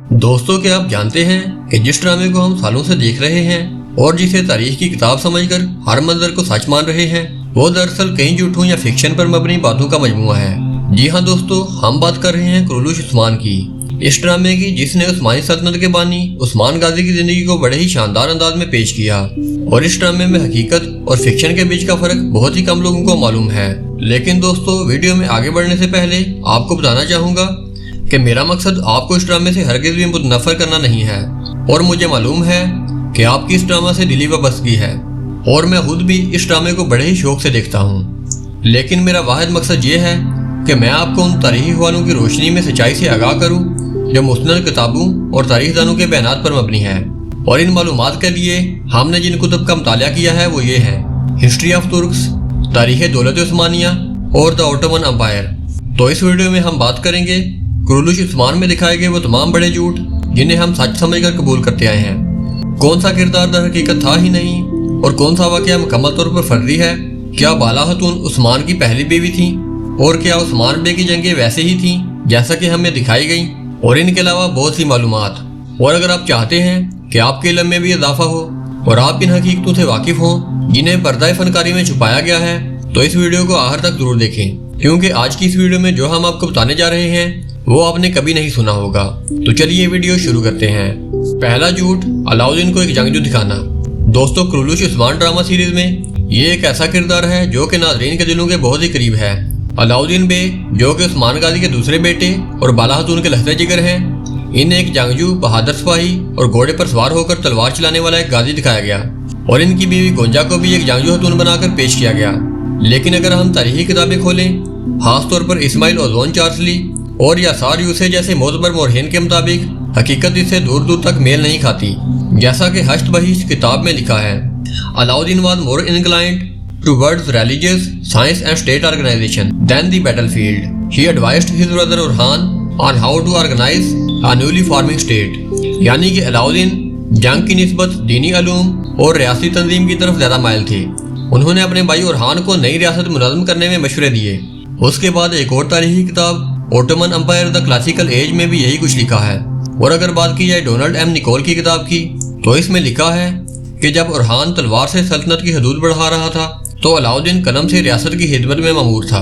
दोस्तों, क्या आप जानते हैं कि जिस ड्रामे को हम सालों से देख रहे हैं और जिसे तारीख की किताब समझकर हर मंजर को सच मान रहे हैं, वो दरअसल कई झूठों या फिक्शन पर मबनी बातों का मजमुआ है। जी हाँ दोस्तों, हम बात कर रहे हैं कुरैलिश उस्मान की, इस ड्रामे की जिसने उस्मानी सल्तनत के बानी उस्मान गाजी की जिंदगी को बड़े ही शानदार अंदाज में पेश किया। और इस ड्रामे में हकीकत और फिक्शन के बीच का फर्क बहुत ही कम लोगों को मालूम है। लेकिन दोस्तों, वीडियो में आगे बढ़ने से पहले आपको बताना चाहूंगा कि मेरा मकसद आपको इस ड्रामे से हरगिज़ भी मुतनफ़र करना नहीं है, और मुझे मालूम है कि आपकी इस ड्रामा से दिली वाबस्तगी है और मैं खुद भी इस ड्रामे को बड़े ही शौक से देखता हूँ। लेकिन मेरा वाहिद मकसद ये है कि मैं आपको उन तारीखी अखबारों की रोशनी में सच्चाई से आगाह करूँ जो मुस्नद किताबों और तारीखदानों के बयानात पर मबनी है। और इन मालूमात के लिए हमने जिन कुतुब का मुतालिया किया है वो ये हैं: हिस्ट्री ऑफ तुर्क्स, तारीख़ दौलत उस्मानिया और द ऑटोमन एम्पायर। तो इस वीडियो में हम बात करेंगे कुरैलिश उस्मान में दिखाए गए वो तमाम बड़े झूठ जिन्हें हम सच समझकर कबूल करते आए हैं। कौन सा किरदार दर हकीकत था ही नहीं और कौन सा वाक़या मुकम्मल तौर पर फर्जी है। क्या बाला खातून उस्मान की पहली बीवी थी और क्या उस्मान बे की जंगें वैसे ही थीं जैसा कि हमें दिखाई गई, और इनके अलावा बहुत सी मालूमात। और अगर आप चाहते हैं कि आपके इल्म में भी इजाफा हो और आप इन हकीकतों से वाकिफ हों जिन्हें पर्दा फनकारी में छुपाया गया है, तो इस वीडियो को आखिर तक जरूर देखें, क्योंकि आज की इस वीडियो में जो हम आपको बताने जा रहे हैं वो आपने कभी नहीं सुना होगा। तो चलिए वीडियो शुरू करते हैं। पहला झूठ, अलाउद्दीन को एक जंगजू दिखाना। दोस्तों, कुरैलिश उस्मान ड्रामा सीरीज में ये एक ऐसा किरदार है जो कि नाज़रीन के दिलों के बहुत ही करीब है। अलाउद्दीन बे, जो कि उस्मान गाजी के दूसरे बेटे और बाला खातून के लहज़े जिगर हैं, इन्हें एक जंगजू, बहादुर सिपाही और घोड़े पर सवार होकर तलवार चलाने वाला एक गाजी दिखाया गया, और इनकी बीवी गोंजा को भी एक जंगजू खातून बनाकर पेश किया गया। लेकिन अगर हम तारीखी किताबें खोलें, खासतौर पर इस्माइल ओज़ोन चार्सली और यासार यूसे जैसे मोतबर मोरहीन के मुताबिक हकीकत इससे दूर दूर तक मेल नहीं खाती। जैसा कि हश्त बहिश्त किताब में लिखा है, Alauddin was more inclined towards religious, science and state organisation than the battlefield. He advised his brother Orhan on how to organise a newly forming state. यानी कि अलाउद्दीन जंग की निस्बत दीनी अलूम और रियासी तंजीम की तरफ ज्यादा माइल थे। उन्होंने अपने भाई उरहान को नई रियासत मुनज़्ज़म करने में मशवरे दिए। उसके बाद एक और तारीखी किताब Ottoman Empire the classical age में भी यही कुछ लिखा है। और अगर बात की जाए डोनाल्ड एम निकोल की किताब की, तो इसमें लिखा है कि जब उरहान तलवार से सल्तनत की हदूद बढ़ा रहा था तो अलाउद्दीन कलम से रियासत की खिदमत में ममूर था।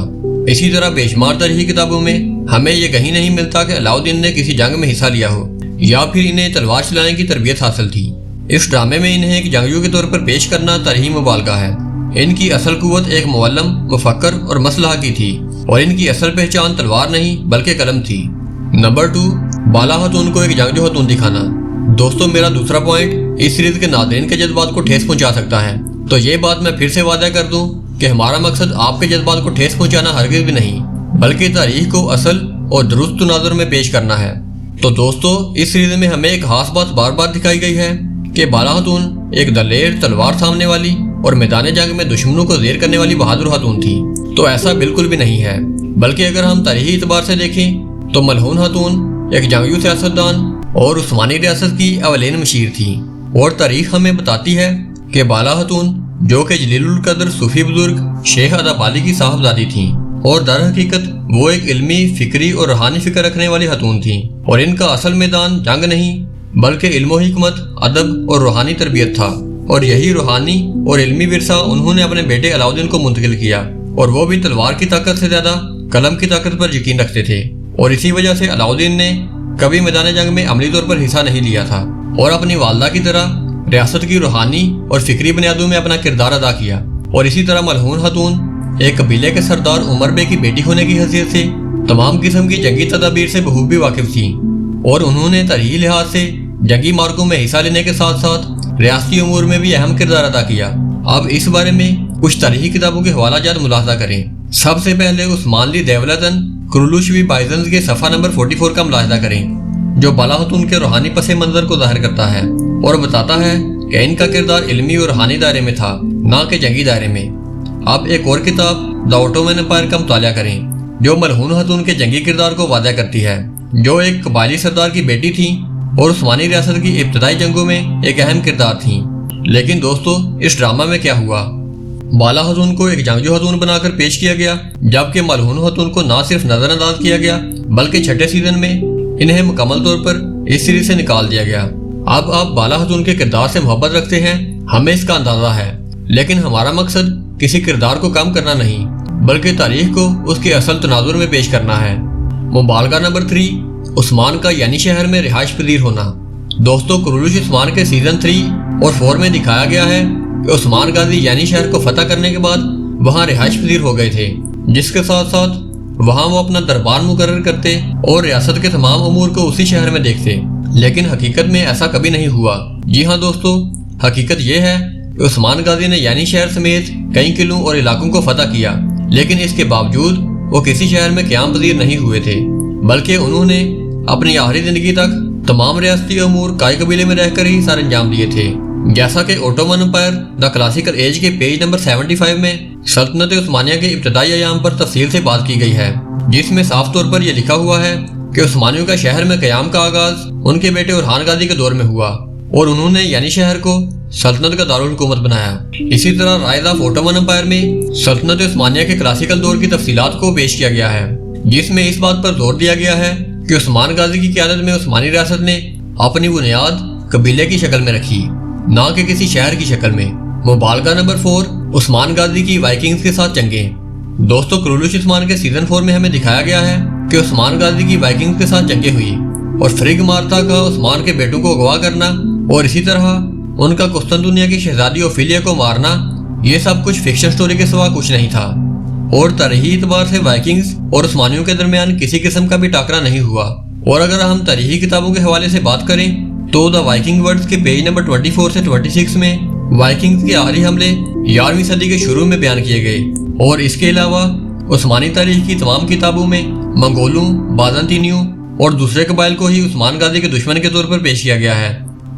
इसी तरह बेशुमार तारीखी किताबों में हमें यह कहीं नहीं मिलता कि अलाउद्दीन ने किसी जंग में हिस्सा लिया हो या फिर इन्हें तलवार चलाने की तरबियत हासिल थी। इस ड्रामे में इन्हें एक जंगजू के तौर पर पेश करना तारीखी मुबालगा है। इनकी असल कुव्वत एक मुअल्लम, मुफक्कर और मसलहा की थी, और इनकी असल पहचान तलवार नहीं बल्कि कलम थी। नंबर 2, बाला खातून को एक जंगजू खातून दिखाना। दोस्तों, मेरा दूसरा पॉइंट इस सीरीज के नाज़रीन के जज्बात को ठेस पहुंचा सकता है। तो ये बात मैं फिर से वादा कर दूं कि हमारा मकसद आपके जज्बात को ठेस पहुंचाना हरगिज़ भी नहीं, बल्कि तारीख को असल और दुरुस्त तनाजुर में पेश करना है। तो दोस्तों, इस सीरीज में हमें एक खास बात बार बार दिखाई गई है कि बाला खातून एक दलेर, तलवार थामने वाली और मैदान जंग में दुश्मनों को ज़ेर करने वाली बहादुर खातून थी। तो ऐसा बिल्कुल भी नहीं है, बल्कि अगर हम तारीखी एतबार से देखें तो मलहून खातून एक जंगजू सियासतदान और उस्मानी रियासत की अवलीन मशीर थी। और तारीख हमें बताती है कि बाला खातून, जो कि जलीलुल कद्र सूफी बुजुर्ग शेख अदाबाली की साहबजादी थी, और दर हकीकत वो एक इल्मी, फिक्री और रूहानी फिक्र रखने वाली खातून थी। और इनका असल मैदान जंग नहीं बल्कि इल्म हिकमत, अदब और रूहानी तरबियत था। और यही रूहानी और इल्मी विरसा उन्होंने अपने बेटे अलाउद्दीन को मुंतकिल किया, और वो भी तलवार की ताकत से ज्यादा कलम की ताकत पर यकीन रखते थे। और इसी वजह से अलाउद्दीन ने कभी मैदान जंग में अमली तौर पर हिस्सा नहीं लिया था, और अपनी वालदा की तरह रियासत की रूहानी और फिक्री बुनियादों में अपना किरदार अदा किया। और इसी तरह मलहून खातून एक कबीले के सरदार उमर बे की बेटी होने की हैसियत से तमाम किस्म की जंगी तदाबीर से बखूबी वाकिफ थी, और उन्होंने तारीखी लिहाज से जंगी मार्कों में हिस्सा लेने के साथ साथ रियासती उमूर में भी अहम किरदार अदा किया। अब इस बारे में कुछ तारीखी किताबों के हवालाजात मुलाहजा करें। सबसे पहले उस्मान ली देवलतन कुरैलिश वी बाइज़ेंस के सफ़ा नंबर 44 का मुलाहजा करें, जो बाला खातून के रूहानी पसे मंजर को जाहिर करता है और बताता है कि इनका किरदार इल्मी और रूहानी दायरे में था, ना कि जंगी दायरे में। अब एक और किताब द ऑटोमन एम्पायर का मुतालिया करें, जो मलहून खातून के जंगी किरदार को वादा करती है, जो एक कबायली सरदार की बेटी थी और उस्मानी रियासत की इब्तदाई जंगों में एक अहम किरदार थी। लेकिन दोस्तों, इस ड्रामा में क्या हुआ? बाला खातून को एक जंगजू खातून बनाकर पेश किया गया, जबकि मलहून खातून को न सिर्फ नजरअंदाज किया गया बल्कि छठे सीजन में इन्हें मुकम्मल तौर पर इस सीरीज से निकाल दिया गया। अब आप बाला खातून के किरदार से मोहब्बत रखते हैं, हमें इसका अंदाजा है, लेकिन हमारा मकसद किसी किरदार को कम करना नहीं बल्कि तारीख को उसके असल तनाजुर में पेश करना है। मुबालगा नंबर 3, उस्मान का यानी शहर में रिहाइश पजीर होना। दोस्तों, कुरूलुश उस्मान के सीजन 3 और 4 में दिखाया गया है कि उस्मान गाजी यानी शहर को फतह करने के बाद वहाँ रिहाइश पजीर हो गए थे, जिसके साथ साथ वहाँ वो अपना दरबार मुकर्रर करते और रियासत के तमाम अमूर को उसी शहर में देखते। लेकिन हकीकत में ऐसा कभी नहीं हुआ। जी हाँ दोस्तों, हकीकत ये है कि उस्मान गाजी ने यानी शहर समेत कई किलों और इलाकों को फतह किया, लेकिन इसके बावजूद वो किसी शहर में क़याम पजीर नहीं हुए थे, बल्कि उन्होंने अपनी आखिरी जिंदगी तक तमाम रियासती अमूर काय कबीले में रहकर ही सर अंजाम दिए थे। जैसा कि Ottoman Empire the classical age के पेज नंबर 75 में सल्तनत उस्मानिया के इब्तदाई अयाम पर तफसील से बात की गई है, जिसमें साफ तौर पर यह लिखा हुआ है कि उस्मानियों का शहर में क़याम का आगाज उनके बेटे उरहान गाजी के दौर में हुआ और उन्होंने यानी शहर को सल्तनत का दारुल हुकूमत बनाया। इसी तरह राइज ऑफ ओटोमन एम्पायर में सल्तनत उस्मानिया के क्लासिकल दौर की तफसीलात को पेश किया गया है, जिसमें इस बात पर जोर दिया गया है कि उस्मान गाजी की क़यादत में उस्मानी रियासत ने अपनी बुनियाद कबीले की शक्ल में रखी, ना कि किसी शहर की शक्ल में। मुबालगा नंबर 4, उस्मान गाजी की वाइकिंग्स के साथ जंगें। दोस्तों, कुरूलुश उस्मान के सीजन 4 में हमें दिखाया गया है कि उस्मान गाजी की वाइकिंग्स के साथ जंगें हुई और फ्रिग मार्था का उस्मान के बेटों को अगवा करना और इसी तरह उनका कुस्तुनतुनिया की शहजादी ओफिलिया को मारना, ये सब कुछ फिक्शन स्टोरी के सिवा कुछ नहीं था। और तारीखी एतबार से वाइकिंग्स और उस्मानियों के दरमियान किसी किस्म का भी टाकरा नहीं हुआ। और अगर हम तारीखी किताबों के हवाले से बात करें तो द वाइकिंग वर्ड्स के पेज नंबर 24 से 26 में वाइकिंग्स के आखिरी हमले 11वीं सदी के शुरू में बयान किए गए। और इसके अलावा उस्मानी तारीख की तमाम किताबों में मंगोलों, बाज़ंतीनियों और दूसरे कबाइल को ही उस्मान गाजी के दुश्मन के तौर पर पेश किया गया है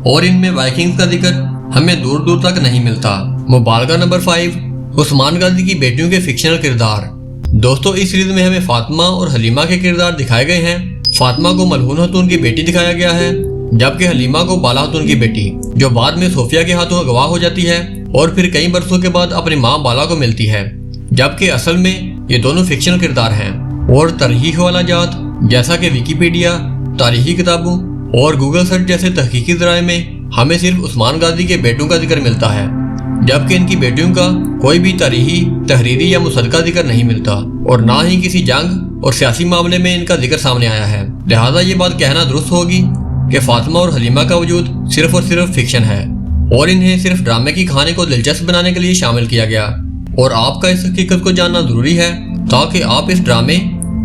और इनमें वाइकिंग्स का जिक्र हमें दूर दूर तक नहीं मिलता। मुबालगा नंबर 5, उस्मान गाजी की बेटियों के फिक्शनल किरदार। दोस्तों, इस सीरीज में हमें फातिमा और हलीमा के किरदार दिखाए गए हैं। फातिमा को मलहून खातून की बेटी दिखाया गया है, जबकि हलीमा को बाला खातून की बेटी, जो बाद में सोफिया के हाथों अगवा हो जाती है और फिर कई बरसों के बाद अपनी माँ बाला को मिलती है, जबकि असल में ये दोनों फिक्शनल किरदार हैं। और तारीख वाला जात, जैसा कि विकिपीडिया, तारीखी किताबों और गूगल सर्च जैसे तहकीकी ज़राए में हमें सिर्फ उस्मान गाजी के बेटों का जिक्र मिलता है, जबकि इनकी बेटियों का कोई भी तारीखी, तहरीरी या मुसद्दका जिक्र नहीं मिलता और ना ही किसी जंग और सियासी मामले में इनका जिक्र सामने आया है। लिहाजा ये बात कहना दुरुस्त होगी कि फातिमा और हलीमा का वजूद सिर्फ और सिर्फ फिक्शन है और इन्हें सिर्फ ड्रामे की कहानी को दिलचस्प बनाने के लिए शामिल किया गया। और आपका इस हकीकत को जानना जरूरी है ताकि आप इस ड्रामे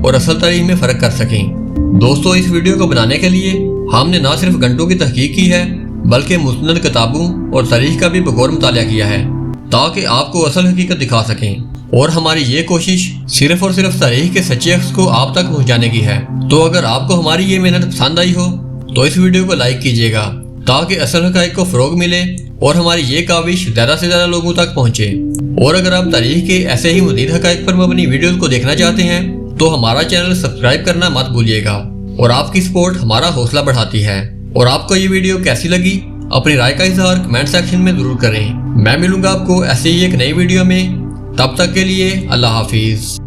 और असल तारीख में फ़र्क कर सकें। दोस्तों, इस वीडियो को बनाने के लिए हमने ना सिर्फ घंटों की तहकीक की है बल्कि मुस्नद किताबों और तारीख का भी बगौर मुतालिया किया है ताकि आपको असल हकीकत दिखा सकें। और हमारी ये कोशिश सिर्फ और सिर्फ तारीख के सच्चे अक्स को आप तक पहुंचाने की है। तो अगर आपको हमारी ये मेहनत पसंद आई हो तो इस वीडियो को लाइक कीजिएगा ताकि असल हक़ाइक़ को फ़रोग़ मिले और हमारी ये काविश ज़्यादा से ज़्यादा लोगों तक पहुँचे। और अगर आप तारीख के ऐसे ही मज़ीद हक़ाइक़ पर मबनी वीडियोज़ को देखना चाहते हैं तो हमारा चैनल सब्सक्राइब करना मत भूलिएगा। और आपकी सपोर्ट हमारा हौसला बढ़ाती है। और आपको ये वीडियो कैसी लगी, अपनी राय का इज़हार कमेंट सेक्शन में ज़रूर करें। मैं मिलूंगा आपको ऐसे ही एक नई वीडियो में। तब तक के लिए अल्लाह हाफिज़।